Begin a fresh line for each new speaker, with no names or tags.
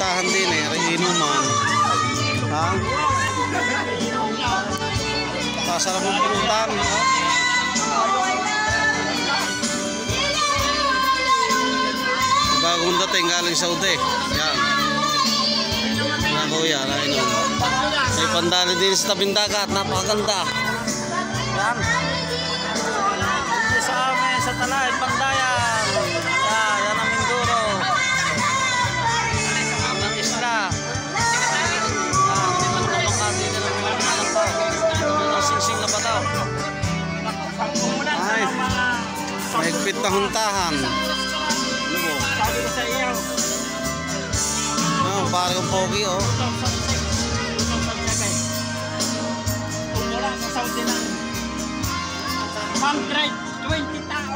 puntahan din eh, inuman. Ha? Pasarap ang pulutan. Bagong dating galing Saudi. Yan. Yan kuya, inom. May pandali din sa tabing dagat, napakaganda. Yan. Dito sa amin, sa Talay, Pandayan. Yan ang Mindoro. Ang isla. Singsing na ba daw? Ay, mahigpit na huntahan.
Sabi ko sa iyo.
Parang pogi oh.
Umula sa Saudi ng 120,000.